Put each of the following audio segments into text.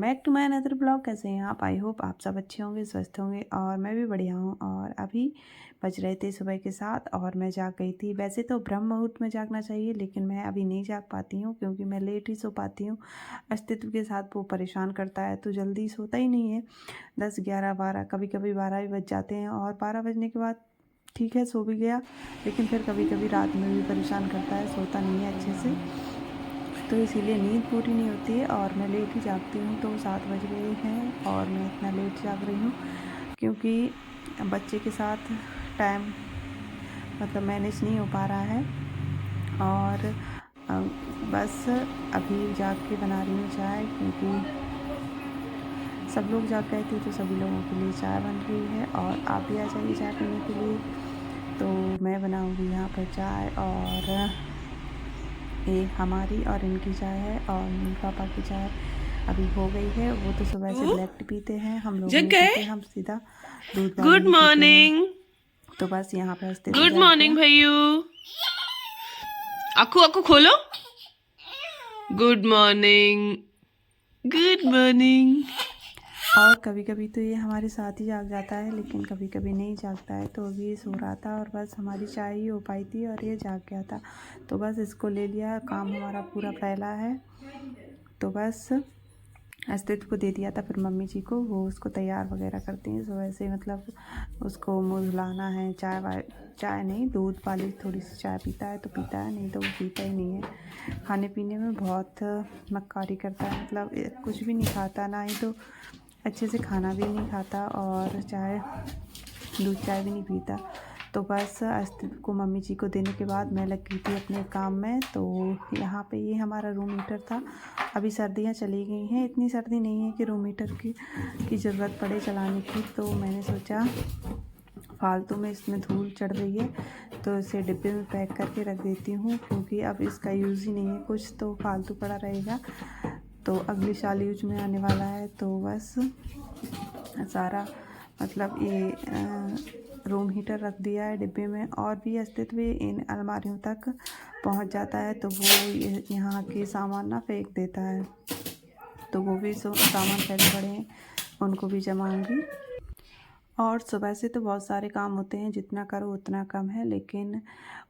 Back to my another blog. कैसे हैं आप? आई होप आप सब अच्छे होंगे, स्वस्थ होंगे और मैं भी बढ़िया हूँ। और अभी बज रहे थे सुबह के 7 और मैं जाग गई थी। वैसे तो ब्रह्म मुहूर्त में जागना चाहिए, लेकिन मैं अभी नहीं जाग पाती हूँ क्योंकि मैं लेट ही सो पाती हूँ। अस्तित्व के साथ वो परेशान करता है तो जल्दी सोता ही नहीं है। 10, 11, 12, कभी कभी 12 भी बज जाते हैं और 12 बजने के बाद ठीक है सो भी गया, लेकिन फिर कभी कभी रात में भी परेशान करता है, सोता नहीं है अच्छे से, तो इसीलिए नींद पूरी नहीं होती है और मैं लेट ही जागती हूँ। तो 7 बज गए हैं और मैं इतना लेट जाग रही हूँ क्योंकि बच्चे के साथ टाइम मैनेज नहीं हो पा रहा है। और बस अभी जाग के बना रही हूँ चाय, क्योंकि सब लोग जाग गए थे तो सभी लोगों के लिए चाय बन रही है और आप भी आ जाइए चाय पीने के लिए। तो मैं बनाऊँगी यहाँ पर चाय, और ये हमारी और इनकी चाय है और मम्मी पापा की चाय अभी हो गई है। वो तो सुबह से ब्लैक टी पीते हैं, हम लोग जग नहीं गए। पीते, हम सीधा दूध वाली गुड ही पीते हैं। मॉर्निंग। तो बस यहाँ पे अस्तित्व गुड जाग मॉर्निंग गया। भैयू। आँखों आँखों खोलो। Good morning. Good morning. और कभी कभी तो ये हमारे साथ ही जाग जाता है, लेकिन कभी कभी नहीं जागता है। तो अभी ये सो रहा था और बस हमारी चाय ही हो पाई थी और ये जाग गया था, तो बस इसको ले लिया। काम हमारा पूरा फैला है तो बस अस्तित्व को दे दिया था, फिर मम्मी जी को, वो उसको तैयार वगैरह करती हैं। सो वैसे उसको मुँह धुलाना है। चाय नहीं, दूध वाली थोड़ी सी चाय पीता है तो पीता है, नहीं तो वो पीता ही नहीं है। खाने पीने में बहुत मक्कारी करता है, कुछ भी नहीं खाता, ना ही तो अच्छे से खाना भी नहीं खाता और दूध चाय भी नहीं पीता। तो बस अस्तित्व को मम्मी जी को देने के बाद मैं लग गई थी अपने काम में। तो यहाँ पे ये हमारा रूम हीटर था। अभी सर्दियाँ चली गई हैं, इतनी सर्दी नहीं है कि रूम हीटर की ज़रूरत पड़े चलाने की। तो मैंने सोचा फालतू में इसमें धूल चढ़ रही है तो इसे डिब्बे में पैक करके रख देती हूँ, क्योंकि अब इसका यूज़ ही नहीं है, कुछ तो फालतू पड़ा रहेगा। तो अगले साल यूज में आने वाला है। तो बस सारा ये रूम हीटर रख दिया है डिब्बे में, और भी अस्तित्व इन अलमारियों तक पहुंच जाता है तो वो यहाँ के सामान ना फेंक देता है। तो वो भी सामान फैले पड़े हैं, उनको भी जमाऊंगी। और सुबह से तो बहुत सारे काम होते हैं, जितना करो उतना कम है, लेकिन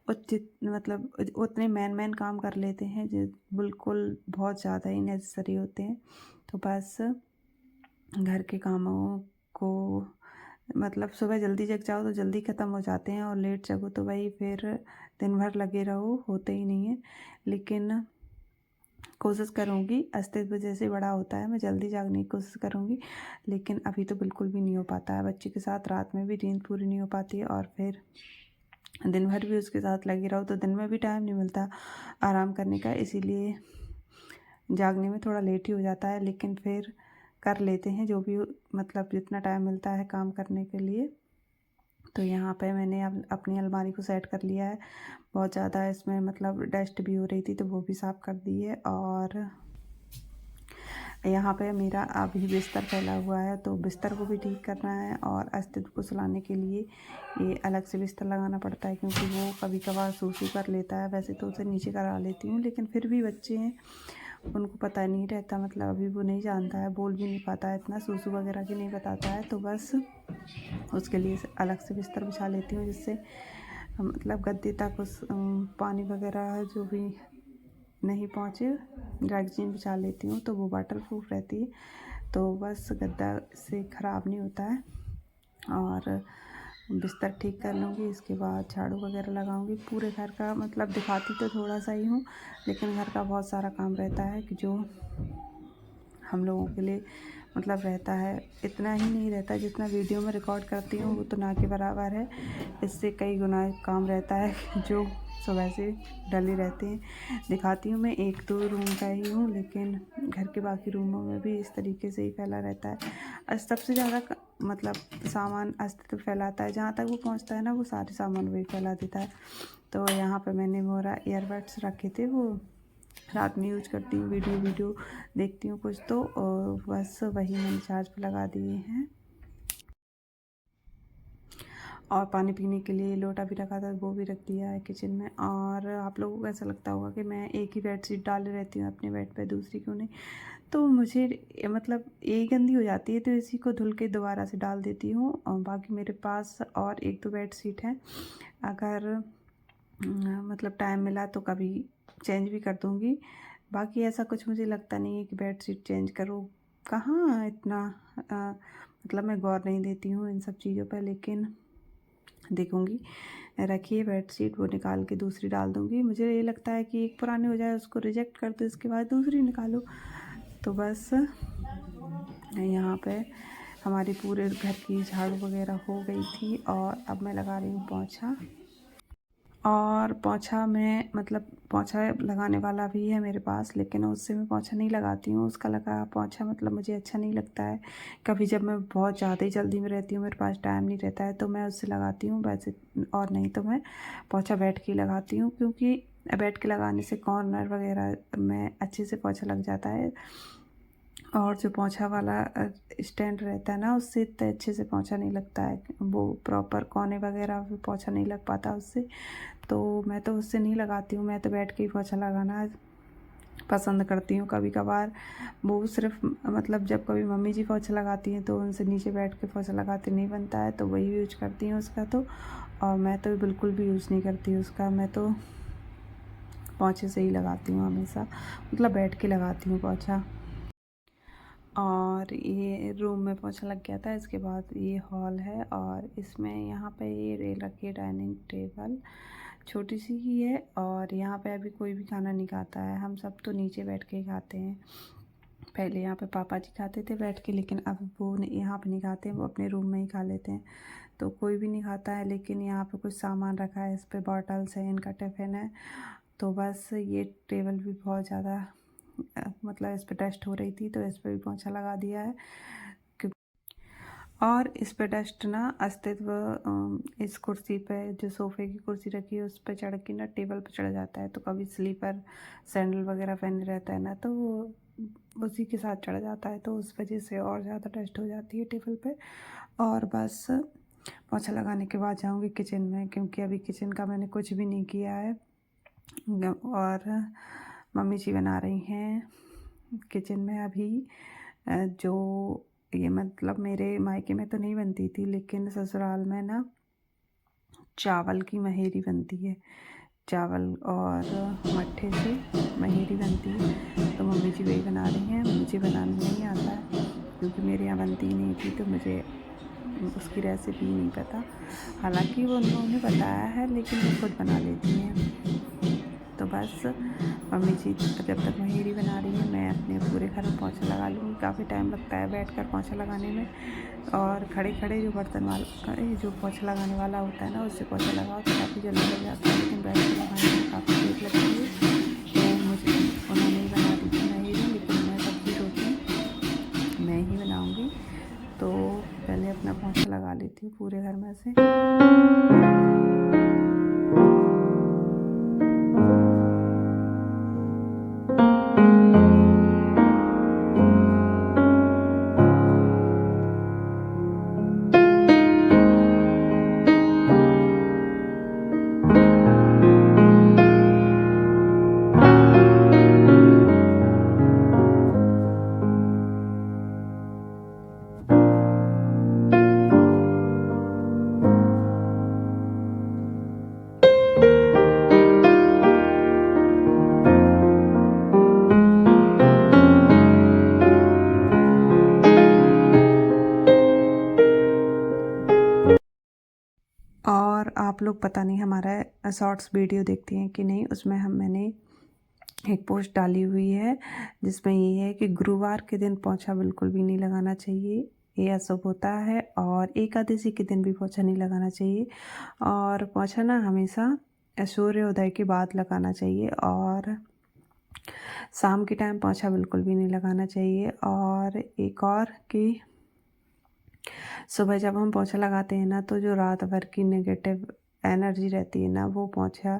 उतने मेन काम कर लेते हैं जो बिल्कुल बहुत ज़्यादा ही नेसेसरी होते हैं। तो बस घर के कामों को सुबह जल्दी जग जाओ तो जल्दी ख़त्म हो जाते हैं, और लेट जगो तो भाई फिर दिन भर लगे रहो, होते ही नहीं है। लेकिन कोशिश करूँगी, अस्तित्व जैसे बड़ा होता है मैं जल्दी जागने की कोशिश करूँगी, लेकिन अभी तो बिल्कुल भी नहीं हो पाता है। बच्चे के साथ रात में भी नींद पूरी नहीं हो पाती है और फिर दिन भर भी उसके साथ लगे रहो तो दिन में भी टाइम नहीं मिलता आराम करने का, इसीलिए जागने में थोड़ा लेट ही हो जाता है। लेकिन फिर कर लेते हैं जो भी जितना टाइम मिलता है काम करने के लिए। तो यहाँ पे मैंने अब अपनी अलमारी को सेट कर लिया है। बहुत ज़्यादा इसमें डस्ट भी हो रही थी तो वो भी साफ़ कर दी है। और यहाँ पे मेरा अभी बिस्तर फैला हुआ है तो बिस्तर को भी ठीक करना है, और अस्तित्व को सुलाने के लिए ये अलग से बिस्तर लगाना पड़ता है, क्योंकि वो कभी कभार सूसू कर लेता है। वैसे तो उसे नीचे करा लेती हूँ, लेकिन फिर भी बच्चे हैं, उनको पता नहीं रहता, अभी वो नहीं जानता है, बोल भी नहीं पाता है, इतना सूसू वगैरह की नहीं बताता है। तो बस उसके लिए अलग से बिस्तर बिछा लेती हूँ, जिससे गद्दे तक उस पानी वगैरह जो भी नहीं पहुँचे, रैगजीन बिछा लेती हूँ तो वो वाटर प्रूफ रहती है, तो बस गद्दा से ख़राब नहीं होता है। और बिस्तर ठीक कर लूँगी, इसके बाद झाड़ू वगैरह लगाऊंगी। पूरे घर का दिखाती तो थोड़ा सा ही हूँ, लेकिन घर का बहुत सारा काम रहता है कि जो हम लोगों के लिए रहता है। इतना ही नहीं रहता जितना वीडियो में रिकॉर्ड करती हूँ, वो तो ना के बराबर है, इससे कई गुना काम रहता है जो सुबह से डले रहते हैं। दिखाती हूँ मैं 1-2 रूम का ही हूँ, लेकिन घर के बाकी रूमों में भी इस तरीके से ही फैला रहता है। सबसे ज़्यादा सामान अस्तित्व फैलाता है, जहाँ तक वो पहुँचता है ना वो सारे सामान वही फैला देता है। तो यहाँ पर मैंने मेरा ईयरबड्स रखे थे, वो रात में यूज करती हूँ, वीडियो देखती हूँ कुछ तो, और बस वही मैंने चार्ज पे लगा दिए हैं। और पानी पीने के लिए लोटा भी रखा था, वो भी रख दिया है किचन में। और आप लोगों को ऐसा लगता होगा कि मैं एक ही बेडशीट डाले रहती हूँ अपने बेड पे, दूसरी क्यों नहीं? तो मुझे मतलब ये गंदी हो जाती है, तो इसी को धुल के दोबारा से डाल देती हूँ। और बाकी मेरे पास और 1-2 बेडशीट हैं, अगर मतलब टाइम मिला तो कभी चेंज भी कर दूँगी। बाकी ऐसा कुछ मुझे लगता नहीं है कि बेडशीट चेंज करो, कहाँ इतना मतलब मैं गौर नहीं देती हूँ इन सब चीज़ों पे, लेकिन देखूँगी। रखी है बेडशीट, वो निकाल के दूसरी डाल दूँगी। मुझे ये लगता है कि एक पुरानी हो जाए उसको रिजेक्ट कर दो, इसके बाद दूसरी निकालो। तो बस यहाँ पे हमारी पूरे घर की झाड़ू वगैरह हो गई थी और अब मैं लगा रही हूँ पोंछा। और पोंछा में मतलब पोंछा लगाने वाला भी है मेरे पास, लेकिन उससे मैं पोंछा नहीं लगाती हूँ। उसका लगा पोंछा मतलब मुझे अच्छा नहीं लगता है। कभी जब मैं बहुत ज़्यादा ही जल्दी में रहती हूँ, मेरे पास टाइम नहीं रहता है, तो मैं उससे लगाती हूँ वैसे, और नहीं तो मैं पोंछा बैठ के लगाती हूँ, क्योंकि बैठ के लगाने से कॉर्नर वगैरह में अच्छे से पोंछा लग जाता है। और जो पोंछा वाला स्टैंड रहता है ना, उससे इतने अच्छे से पोंछा नहीं लगता है, वो प्रॉपर कोने वगैरह पे पोंछा नहीं लग पाता उससे। तो मैं तो उससे नहीं लगाती हूँ, मैं तो बैठ के ही पोंछा लगाना पसंद करती हूँ। कभी कभार वो सिर्फ मतलब जब कभी मम्मी जी पोंछा लगाती हैं तो उनसे नीचे बैठ के पोंछा लगाते नहीं बनता है, तो वही यूज करती हूँ उसका। तो और मैं तो बिल्कुल भी यूज़ नहीं करती उसका, मैं तो पोंछे से ही लगाती हूँ हमेशा, मतलब बैठ के लगाती हूँ पोंछा। और ये रूम में पोंछा लग गया था। इसके बाद ये हॉल है और इसमें यहाँ पे ये रेल रखी है, डाइनिंग टेबल छोटी सी ही है, और यहाँ पे अभी कोई भी खाना नहीं खाता है, हम सब तो नीचे बैठ के ही खाते हैं। पहले यहाँ पे पापा जी खाते थे बैठ के, लेकिन अब वो यहाँ पे नहीं खाते हैं, वो अपने रूम में ही खा लेते हैं, तो कोई भी नहीं खाता है। लेकिन यहाँ पे कुछ सामान रखा है, इस पर बॉटल्स है, इनका टिफ़िन है, तो बस ये टेबल भी बहुत ज़्यादा मतलब इस पर डस्ट हो रही थी, तो इस पर भी पोंछा लगा दिया है। और इस पे डस्ट ना अस्तित्व इस कुर्सी पे, जो सोफ़े की कुर्सी रखी है उस पे चढ़ के ना टेबल पे चढ़ जाता है, तो कभी स्लीपर सैंडल वगैरह पहने रहता है ना, तो वो उसी के साथ चढ़ जाता है, तो उस वजह से और ज़्यादा डस्ट हो जाती है टेबल पे। और बस पोंछा लगाने के बाद जाऊँगी किचन में, क्योंकि अभी किचन का मैंने कुछ भी नहीं किया है। और मम्मी जी बना रही हैं किचन में अभी जो ये मतलब मेरे मायके में तो नहीं बनती थी, लेकिन ससुराल में ना चावल की महेरी बनती है, चावल और मट्ठे से महेरी बनती है, तो मम्मी जी वही बना रही हैं। मुझे बनाना नहीं आता है, क्योंकि मेरे यहाँ बनती ही नहीं थी, तो मुझे उसकी रेसिपी नहीं पता। हालांकि वो उन्होंने बताया है, लेकिन वो खुद बना लेती हैं। तो बस मम्मी जी जब तक महेरी बना रही है, मैं अपने पूरे घर में पोंछा लगा लूँगी। काफ़ी टाइम लगता है बैठकर पोंछा लगाने में, और खड़े खड़े जो बर्तन वाला जो पोंछा लगाने वाला होता है ना, उससे पोंछा लगाओ तो काफ़ी जल्दी लग जाता है, लेकिन बैठ कर लगाने में काफ़ी देर लगती है। तो मुझे उन्होंने ही बना दी थी महेरी, लेकिन मैं सब्ज़ी रोटी मैं ही बनाऊँगी, तो पहले अपना पोंछा लगा लेती हूँ पूरे घर में से। और आप लोग पता नहीं हमारा शॉर्ट्स वीडियो देखते हैं कि नहीं, उसमें मैंने एक पोस्ट डाली हुई है जिसमें ये है कि गुरुवार के दिन पोंछा बिल्कुल भी नहीं लगाना चाहिए, ये अशुभ होता है, और एकादशी के दिन भी पोंछा नहीं लगाना चाहिए। और पोंछा ना हमेशा सूर्योदय के बाद लगाना चाहिए, और शाम के टाइम पोंछा बिल्कुल भी नहीं लगाना चाहिए। और एक और कि सुबह जब हम पोंछा लगाते हैं ना, तो जो रात भर की नेगेटिव एनर्जी रहती है ना, वो पोंछा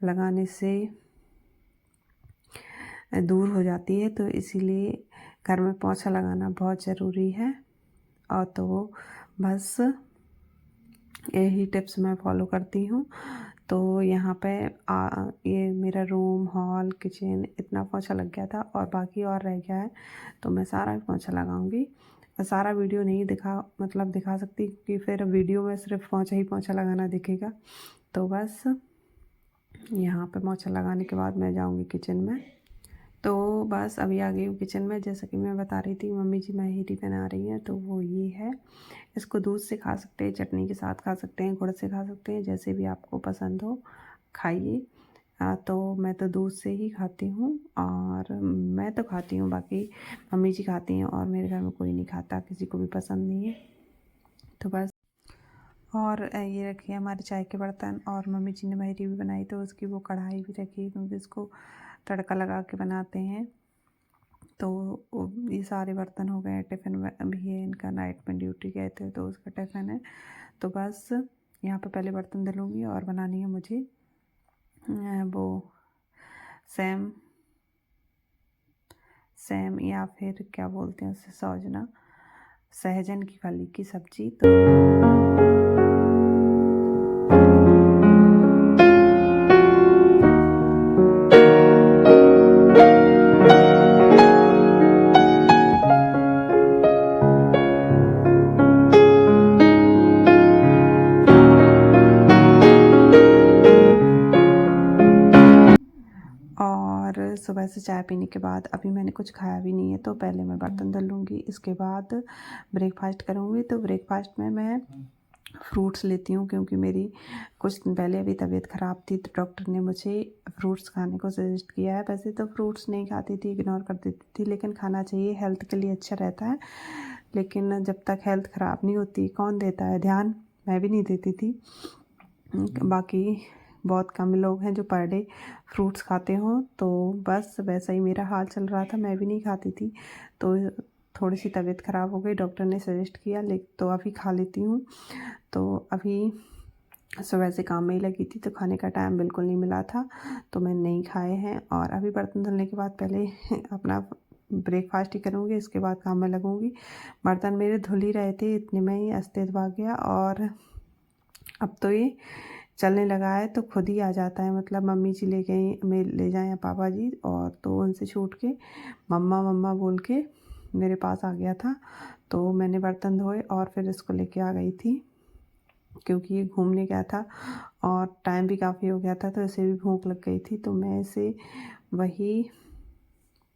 लगाने से दूर हो जाती है, तो इसीलिए घर में पोंछा लगाना बहुत ज़रूरी है। और तो बस यही टिप्स मैं फॉलो करती हूँ। तो यहाँ पे ये मेरा रूम, हॉल, किचन इतना पोंछा लग गया था और बाकी और रह गया है, तो मैं सारा पोंछा लगाऊंगी। और सारा वीडियो नहीं दिखा सकती, क्योंकि फिर वीडियो में सिर्फ पोंछा ही पोंछा लगाना दिखेगा। तो बस यहाँ पे पोंछा लगाने के बाद मैं जाऊँगी किचन में। तो बस अभी आ गई हूँ किचन में। जैसा कि मैं बता रही थी, मम्मी जी माहिरी बना रही हैं, तो वो ये है। इसको दूध से खा सकते हैं, चटनी के साथ खा सकते हैं, गुड़ से खा सकते हैं, जैसे भी आपको पसंद हो खाइए। तो मैं तो दूध से ही खाती हूँ, और मैं तो खाती हूँ, बाकी मम्मी जी खाती हैं, और मेरे घर में कोई नहीं खाता, किसी को भी पसंद नहीं है। तो बस, और ये रखी है हमारे चाय के बर्तन, और मम्मी जी ने माहिरी भी बनाई तो उसकी वो कढ़ाई भी रखी है, क्योंकि इसको तड़का लगा के बनाते हैं। तो ये सारे बर्तन हो गए। टिफ़िन में भी है इनका, नाइट में ड्यूटी गए थे तो उसका टिफ़िन है। तो बस यहाँ पे पहले बर्तन धुलूँगी, और बनानी है मुझे वो सेम या फिर क्या बोलते हैं उसे, सहजन की फली की सब्जी। तो और सुबह से चाय पीने के बाद अभी मैंने कुछ खाया भी नहीं है, तो पहले मैं बर्तन धुल लूँगी, इसके बाद ब्रेकफास्ट करूँगी। तो ब्रेकफास्ट में मैं फ्रूट्स लेती हूँ, क्योंकि मेरी कुछ दिन पहले अभी तबीयत ख़राब थी, तो डॉक्टर ने मुझे फ्रूट्स खाने को सजेस्ट किया है। वैसे तो फ्रूट्स नहीं खाती थी, इग्नोर कर देती थी, लेकिन खाना चाहिए, हेल्थ के लिए अच्छा रहता है। लेकिन जब तक हेल्थ ख़राब नहीं होती, कौन देता है ध्यान, मैं भी नहीं देती थी। बाकी बहुत कम लोग हैं जो पर डे फ्रूट्स खाते हों, तो बस वैसा ही मेरा हाल चल रहा था, मैं भी नहीं खाती थी। तो थोड़ी सी तबीयत ख़राब हो गई, डॉक्टर ने सजेस्ट किया, तो अभी खा लेती हूँ। तो अभी सुबह से काम में ही लगी थी, तो खाने का टाइम बिल्कुल नहीं मिला था, तो मैंने नहीं खाए हैं। और अभी बर्तन धुलने के बाद पहले अपना ब्रेकफास्ट ही करूँगी, इसके बाद काम में लगूँगी। बर्तन मेरे धुल ही रहे थे, इतने में ही अस्तित्व आ गया, और अब तो ये चलने लगा है, तो खुद ही आ जाता है। मतलब मम्मी जी ले जाएं या पापा जी, और तो उनसे छूट के मम्मा मम्मा बोल के मेरे पास आ गया था। तो मैंने बर्तन धोए और फिर इसको लेके आ गई थी, क्योंकि ये घूमने गया था और टाइम भी काफ़ी हो गया था, तो इसे भी भूख लग गई थी। तो मैं इसे वही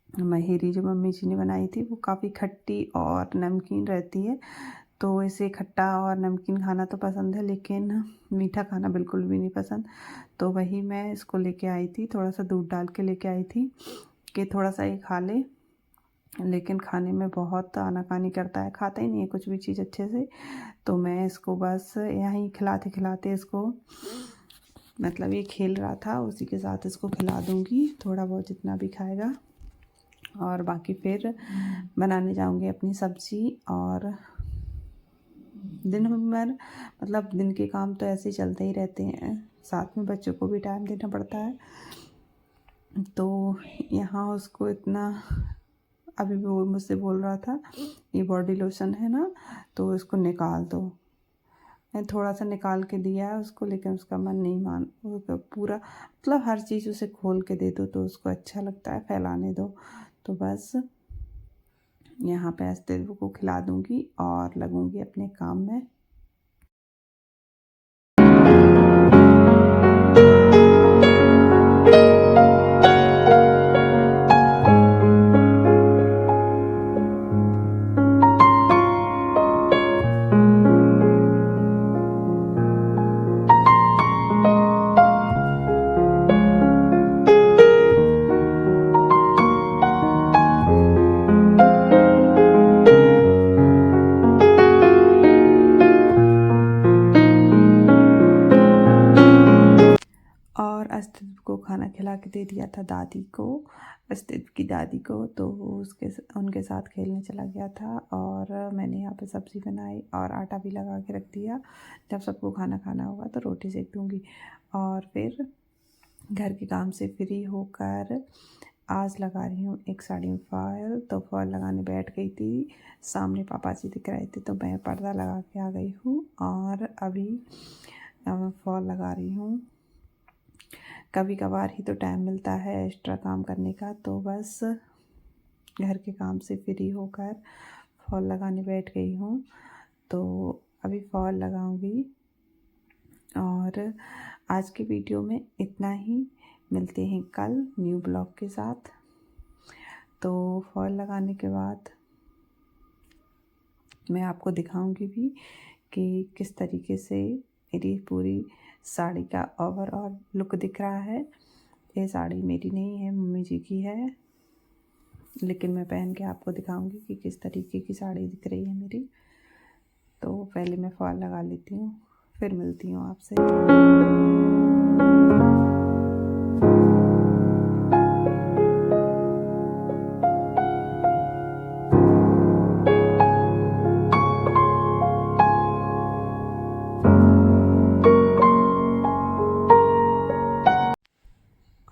माहिरी जो मम्मी जी ने बनाई थी, वो काफ़ी खट्टी और नमकीन रहती है, तो इसे खट्टा और नमकीन खाना तो पसंद है, लेकिन मीठा खाना बिल्कुल भी नहीं पसंद। तो वही मैं इसको लेके आई थी, थोड़ा सा दूध डाल के लेके आई थी कि थोड़ा सा ये खा ले, लेकिन खाने में बहुत आनाकानी करता है, खाता ही नहीं है कुछ भी चीज़ अच्छे से। तो मैं इसको बस यहीं खिलाते खिलाते इसको, मतलब ये खेल रहा था, उसी के साथ इसको खिला दूँगी, थोड़ा बहुत जितना भी खाएगा। और बाकी फिर बनाने जाऊँगी अपनी सब्ज़ी, और दिन भर मतलब दिन के काम तो ऐसे ही चलते ही रहते हैं, साथ में बच्चों को भी टाइम देना पड़ता है। तो यहाँ उसको इतना, अभी वो मुझसे बोल रहा था ये बॉडी लोशन है ना, तो इसको निकाल दो। मैं थोड़ा सा निकाल के दिया है उसको, लेकिन उसका मन नहीं पूरा, मतलब हर चीज़ उसे खोल के दे दो तो उसको अच्छा लगता है, फैलाने दो। तो बस यहाँ पे अस्तित्व को खिला दूँगी और लगूँगी अपने काम में। और अस्तित्व को खाना खिला के दे दिया था दादी को, अस्तित्व की दादी को, तो वो उनके साथ खेलने चला गया था। और मैंने यहाँ पे सब्ज़ी बनाई और आटा भी लगा के रख दिया, जब सबको खाना खाना होगा तो रोटी सेक दूँगी। और फिर घर के काम से फ्री होकर आज लगा रही हूँ एक साड़ी में फॉल। तो फॉल लगाने बैठ गई थी, सामने पापा जी दिख रहे थे, तो मैं पर्दा लगा के आ गई हूँ, और अभी फॉल लगा रही हूँ। कभी कभार ही तो टाइम मिलता है एक्स्ट्रा काम करने का, तो बस घर के काम से फ्री होकर फॉल लगाने बैठ गई हूँ। तो अभी फॉल लगाऊंगी और आज की वीडियो में इतना ही। मिलते हैं कल न्यू ब्लॉग के साथ। तो फॉल लगाने के बाद मैं आपको दिखाऊंगी भी कि किस तरीके से मेरी पूरी साड़ी का ओवरऑल लुक दिख रहा है। ये साड़ी मेरी नहीं है, मम्मी जी की है, लेकिन मैं पहन के आपको दिखाऊंगी कि किस तरीके की साड़ी दिख रही है मेरी। तो पहले मैं फॉल लगा लेती हूँ, फिर मिलती हूँ आपसे।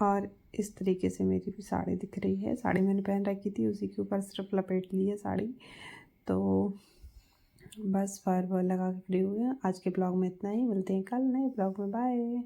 और इस तरीके से मेरी भी साड़ी दिख रही है। साड़ी मैंने पहन रखी थी, उसी के ऊपर सिर्फ लपेट ली है साड़ी। तो बस फॉल लगा के फ्री हुए हैं। आज के ब्लॉग में इतना ही। मिलते हैं कल नए ब्लॉग में। बाय।